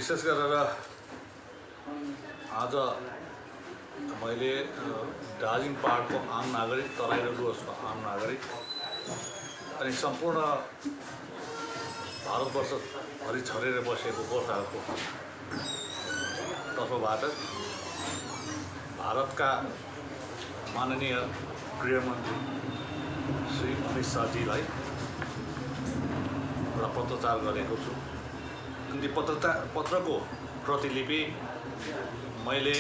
विशेष गरेर आज मैले दार्जिलिङ पहाडको आम नागरिक तराई र डुवर्सको आम नागरिक अनि सम्पूर्ण भारतवर्षभरि छरेर बसेको गोर्खाहरूको तर्फबाट भारतका माननीय गृहमन्त्री श्री अमित शाहजीलाई एउटा पत्रचार गरेको छु। ती पत्रको प्रतिलिपि मैले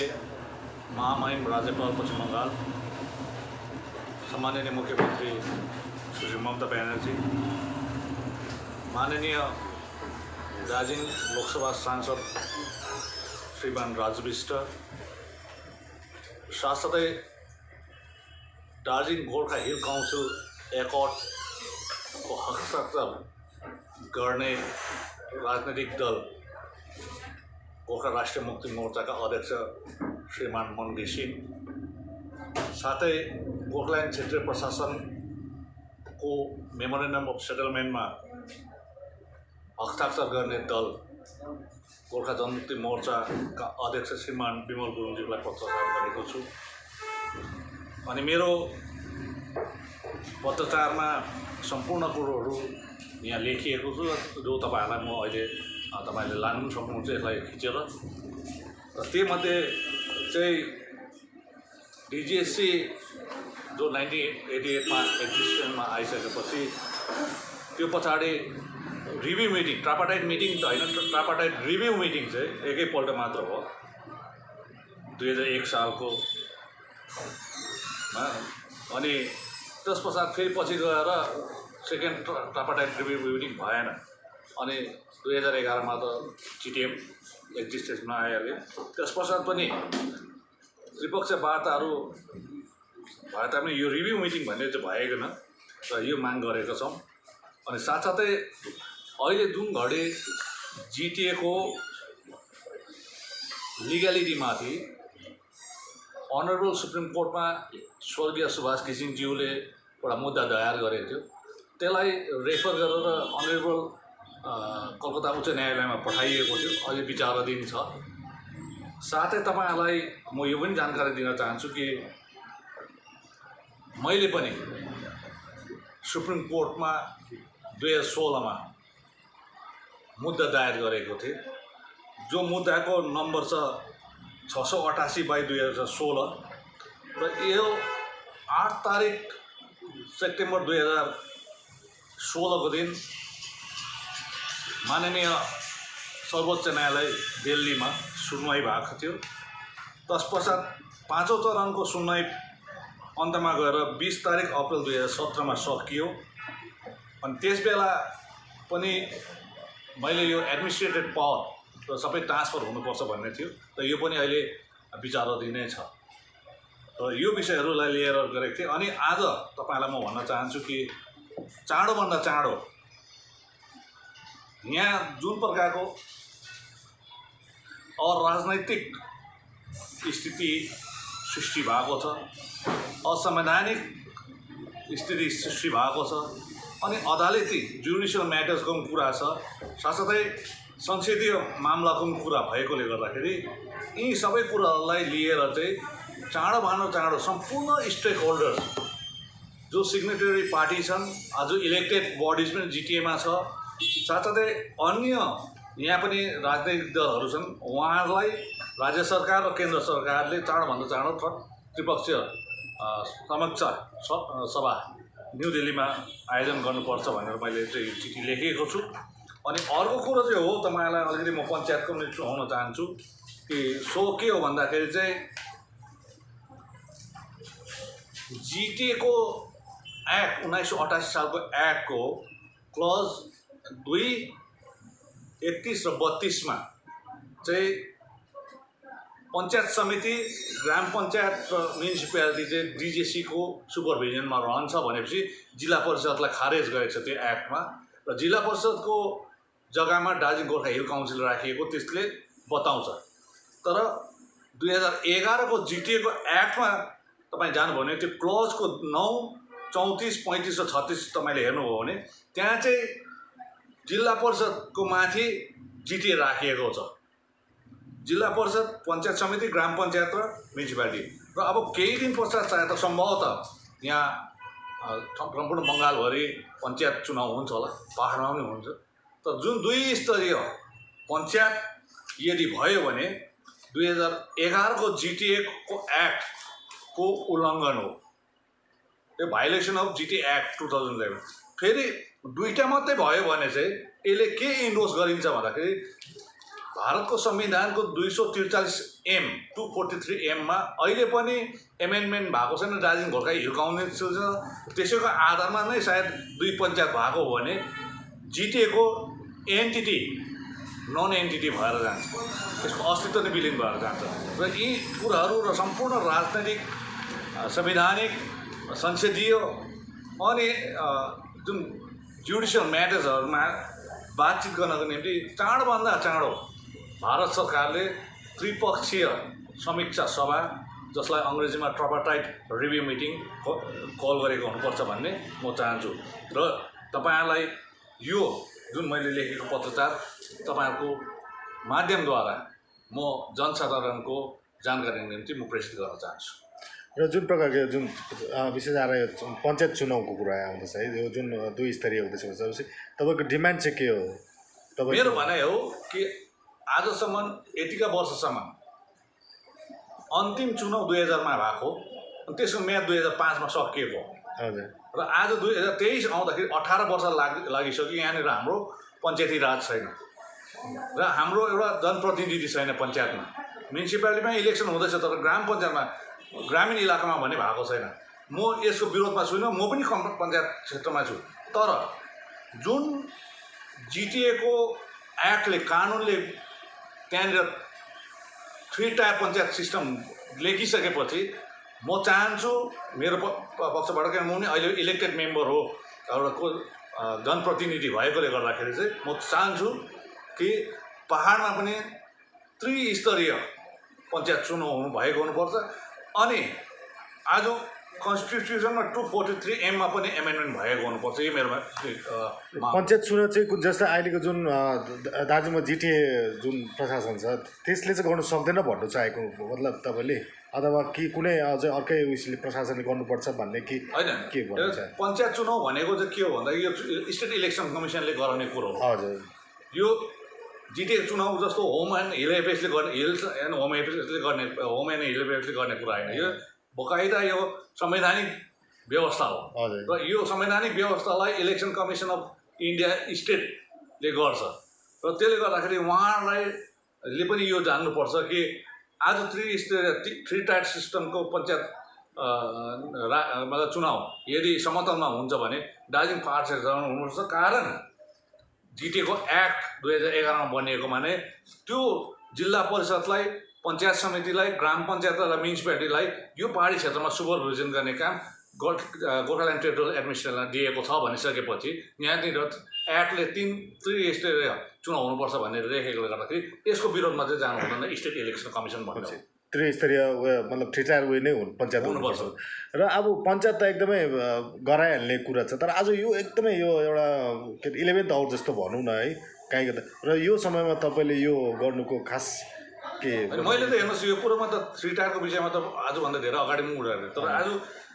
महामहिम राज्यपाल पश्चिम बङ्गाल सम्माननीय मुख्यमन्त्री श्री ममता ब्यानर्जी, माननीय दार्जिलिङ लोकसभा सांसद श्रीमान राजु विष्ट, साथसाथै दार्जिलिङ गोर्खा हिल काउन्सिल एकर्डको हस्ताक्षर गर्ने राजनैतिक दल गोर्खा राष्ट्रिय मुक्ति मोर्चाका अध्यक्ष श्रीमान मन घिसिङ, साथै गोर्खाल्यान्ड क्षेत्रीय प्रशासनको मेमोरेन्डम अफ सेटलमेन्टमा हस्ताक्षर गर्ने दल गोर्खा जनमुक्ति मोर्चाका अध्यक्ष श्रीमान विमल गुरुङज्यूलाई पत्रचार गरेको छु। अनि मेरो पत्रचारमा सम्पूर्ण कुरोहरू यहाँ लेखिएको छु, जो तपाईहरुलाई म अहिले तपाईले लानु पनि सक्नुहुन्छ यसलाई खिचेर। र त्यहीमध्ये चाहिँ डिजिएससी जो 1988 मा एक्जिस्टेन्समा आइसकेपछि त्यो पछाडि रिभ्यू मिटिङ, ट्रापाटाइट मिटिङ त होइन, ट्रापाटाइट रिभ्यू मिटिङ चाहिँ एकैपल्ट मात्र हो 2001 सालको। अनि त्यस पश्चात फेरि पछि गएर सेकेन्ड ट्रापाटाइट रिभ्यू मिटिङ भएन। अनि 2011 मा त जिटिएम एक्जिस्टेन्समा आइहाल्यो। त्यस पश्चात पनि त्रिपक्षीय वार्ताहरू भए तापनि यो रिभ्यू मिटिङ भन्ने चाहिँ भएन र यो माग गरेका छौँ। अनि साथसाथै अहिले जुन घडी जिटिएको लिग्यालिटीमाथि अनरेबल सुप्रिम कोर्टमा स्वर्गीय सुभाष घिसिङज्यूले एउटा मुद्दा दायर गरेको थियो, त्यसलाई रेफर गरेर अनरेबल कलकत्ता उच्च न्यायालयमा पठाइएको थियो, अहिले विचाराधीन छ। साथै तपाईहरुलाई म यो पनि जानकारी दिन चाहन्छु कि मैले पनि सुप्रिम कोर्टमा 2016 मा मुद्दा दायर गरेको थिएँ, जो मुद्दाको नम्बर छ 688/2016 र यो 8 तारिक सेप्टेम्बर 2016 को दिन माननीय सर्वोच्च न्यायालय दिल्लीमा सुनवाई भएको थियो। तत्पश्चात पाँचौं चरणको सुनवाई अन्तमा गएर 20 तारिक अप्रिल 2017 मा सकियो। अनि त्यसबेला पनि मैले यो एडमिनिस्ट्रेटिभ पावर र सबै ट्रान्सफर हुनुपर्छ भन्ने थियो, र यो पनि अहिले विचाराधीनै छ। र यो विषयहरूलाई लिएर गरेको थिएँ। अनि आज तपाईहरुलाई म भन्न चाहन्छु कि चाँडोभन्दा चाँडो यहाँ जुन प्रकारको अराजनैतिक स्थिति सृष्टि भएको छ, असंवैधानिक स्थिति सृष्टि भएको छ, अनि अदालती जुडिसियल म्याटर्सको पनि कुरा छ, साथसाथै संसदीय मामलाको पनि कुरा भएकोले गर्दाखेरि यी सबै कुराहरूलाई लिएर चाहिँ चाँडोभन्दा चाँडो सम्पूर्ण स्टेक होल्डर्स जो सिग्नेटरी पार्टी छन्, आज इलेक्टेड बडिज पनि जिटिएमा छ, साथसाथै अन्य यहाँ पनि राजनैतिक दलहरू छन्, उहाँहरूलाई राज्य सरकार र केन्द्र सरकारले चाँडोभन्दा चाँडो त्रिपक्षीय समीक्षा सभा न्यू दिल्लीमा आयोजन गर्नुपर्छ भनेर मैले चाहिँ चिठी लेखेको छु। अनि अर्को कुरो चाहिँ हो, तपाईहरुलाई अलिकति म पञ्चायतको पनि सुनाउन चाहन्छु कि सो के हो भन्दाखेरि चाहिँ जिटिएको एक्ट 1988 सालको एक्टको क्लज 2, 31 र 32 मा चाहिँ पञ्चायत समिति, ग्राम पञ्चायत र म्युनिसिपालिटी चाहिँ डिजिएससी को सुपरभिजनमा रहन्छ भनेपछि जिल्ला परिषदलाई खारेज गरेको छ त्यो एक्टमा। र जिल्ला परिषदको जग्गामा दार्जिलिङ गोर्खा हिल काउन्सिल राखिएको त्यसले बताउँछ। तर 2011 को जिटिएको एक्टमा तपाईँ जानुभयो भने त्यो क्लजको 9, 34, 35 र 36 तपाईले हेर्नुभयो भने त्यहाँ चाहिँ जिल्ला परिषदको माथि जिटिए राखिएको छ। जिल्ला परिषद, पञ्चायत समिति, ग्राम पञ्चायत र म्युनिसिपालिटी। र अब केही दिन पश्चात चाहे त सम्भवतः यहाँ सम्पूर्ण बङ्गालभरि पञ्चायत चुनाव हुन्छ होला, पाहाडमा पनि हुन्छ। तर जुन 2 स्तरीय पञ्चायत यदि भयो भने 2011 को GTA को एक्टको उल्लङ्घन हो, त्यो भाइलेसन अफ GTA एक्ट 2011। फेरि 2टा मात्रै भयो भने चाहिँ यसले के इन्डोर्स गरिन्छ भन्दाखेरि भारतको संविधानको 243M 243M मा अहिले पनि एमेन्डमेन्ट भएको छैन, दार्जिलिङ गोर्खा हिल काउन्सिल छ, त्यसैको आधारमा नै सायद 2 पञ्चायत भएको हो भने GTA को एन्टिटी नन एन्टिटी भएर जान्छ, त्यसको अस्तित्व नै विलीन भएर जान्छ। र यी कुराहरू र सम्पूर्ण राजनैतिक, संवैधानिक, संसदीय अनि जुन जुडिसियल म्याटर्सहरूमा बातचित गर्नको निम्ति चाँडोभन्दा चाँडो भारत सरकारले त्रिपक्षीय समीक्षा सभा, जसलाई अङ्ग्रेजीमा ट्राइपार्टाइट रिभ्यू मिटिङ कल गरेको हुनुपर्छ भन्ने म चाहन्छु। र तपाईँहरूलाई यो जुन मैले लेखेको पत्रचार तपाईँहरूको माध्यमद्वारा म जनसाधारणको जानकारीको निम्ति म प्रेषित गर्न चाहन्छु। र जुन प्रकारको जुन विशेष आएर पञ्चायत चुनावको कुरा आउँदैछ है, यो जुन 2 स्तरीय हुँदैछ भनेपछि तपाईँको डिमान्ड चाहिँ के हो? मेरो भनाइ हो कि आजसम्म यतिका वर्षसम्म अन्तिम चुनाव 2000 मा भएको, त्यसको म्याद 2005 मा सकिएको। हजुर। र आज 2023 आउँदाखेरि 18 वर्ष लागिसक्यो। यहाँनिर हाम्रो पञ्चायती राज छैन र हाम्रो एउटा जनप्रतिनिधि छैन पञ्चायतमा। म्युनिसिपालिटीमा इलेक्सन हुँदैछ तर ग्राम पञ्चायतमा, ग्रामीण इलाकामा भने भएको छैन। म यसको विरोधमा छुइनँ, म पनि पञ्चायत क्षेत्रमा छु। तर जुन GTA को एक्टले, कानुनले त्यहाँनिर 3 टायर पञ्चायत सिस्टम लेखिसकेपछि म चाहन्छु मेरो पक्षबाट, किन म पनि अहिले इलेक्टेड मेम्बर हो, एउटा जनप्रतिनिधि भएकोले गर्दाखेरि चाहिँ म चाहन्छु कि पहाडमा पनि त्रिस्तरीय पञ्चायत चुनाव भएको हुनुपर्छ। अनि आज कन्स्टिट्युसनमा 243M मा पनि एमेन्डमेन्ट भएको हुनुपर्छ। यो मेरो पञ्चायत चुनाव चाहिँ जस्तै अहिलेको जुन दार्जिलिङमा GTA जुन प्रशासन छ त्यसले चाहिँ गर्नु सक्दैन भन्नु चाहेको मतलब तपाईँले, अथवा कि कुनै अझै अर्कै उयसले प्रशासनले गर्नुपर्छ भन्ने कि होइन? के भन्नु चाहे? पञ्चायत चुनाव भनेको चाहिँ के हो भन्दा यो स्टेट इलेक्सन कमिसनले गराउने कुरो हो। हजुर। यो GTA चुनाव जस्तो होम एन्ड हिल एफेसले गर्ने, हिल्स एन्ड होम एफेसले गर्ने, होम एन्ड हिल एफेसले गर्ने कुरा होइन। यो बकाइदा यो संवैधानिक व्यवस्था हो। र यो संवैधानिक व्यवस्थालाई इलेक्सन कमिसन अफ इन्डिया स्टेटले गर्छ। र त्यसले गर्दाखेरि उहाँहरूलाई पनि यो जान्नुपर्छ कि आज 3 टायर सिस्टमको पञ्चायत मतलब चुनाव यदि समतलमा हुन्छ भने दार्जिलिङ पहाड क्षेत्रमा हुनुपर्छ। कारण GTA को एक्ट 2011 मा बनिएको माने त्यो जिल्ला परिषदलाई, पञ्चायत समितिलाई, ग्राम पञ्चायत र म्युनिसिपालिटीलाई यो पहाडी क्षेत्रमा सुपरभिजन गर्ने काम गोर्खाल्यान्ड टेरिटोरियल एडमिनिस्ट्रेसनलाई दिएको छ भनिसकेपछि यहाँनिर एक्टले 3 स्तरीय चुनाव हुनुपर्छ भनेर लेखेकोले गर्दाखेरि यसको विरोधमा चाहिँ जानु हुँदैन। स्टेट इलेक्सन कमिसन भन्छ त्रिस्तरीय मतलब 3 टायर वे नै पञ्चायत हुनुपर्छ। र अब पञ्चायत त एकदमै गराइहाल्ने कुरा छ, तर आज यो एकदमै यो एउटा 11th आवर जस्तो भनौँ न है काहीँ गर्दा। र यो समयमा तपाईँले यो गर्नुको खास के? मैले त हेर्नुहोस् यो कुरोमा त 3 टायरको विषयमा त आजभन्दा धेरै अगाडि पनि उठाएको, तर आज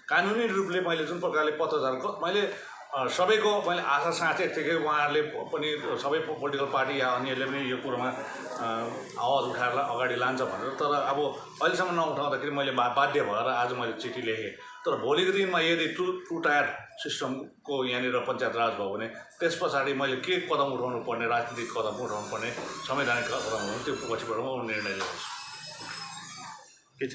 कानुनी रूपले मैले जुन प्रकारले पत्रचार मैले सबैको मैले आशा साँचेको थिएँ कि उहाँहरूले पनि सबै पोलिटिकल पार्टी या अन्यले पनि यो कुरोमा आवाज उठाएर अगाडि लान्छ भनेर, तर अब अहिलेसम्म नउठाउँदाखेरि मैले बाध्य भएर आज मैले चिठी लेखेँ। तर भोलिको दिनमा यदि 2 टायर सिस्टमको यहाँनिर पञ्चायत राज भयो भने त्यस पछाडि मैले के कदम उठाउनु पर्ने, राजनीतिक कदम उठाउनु पर्ने, संवैधानिक कदम उठाउनु, त्यो पछिबाट म निर्णय लिन्छु। के छ?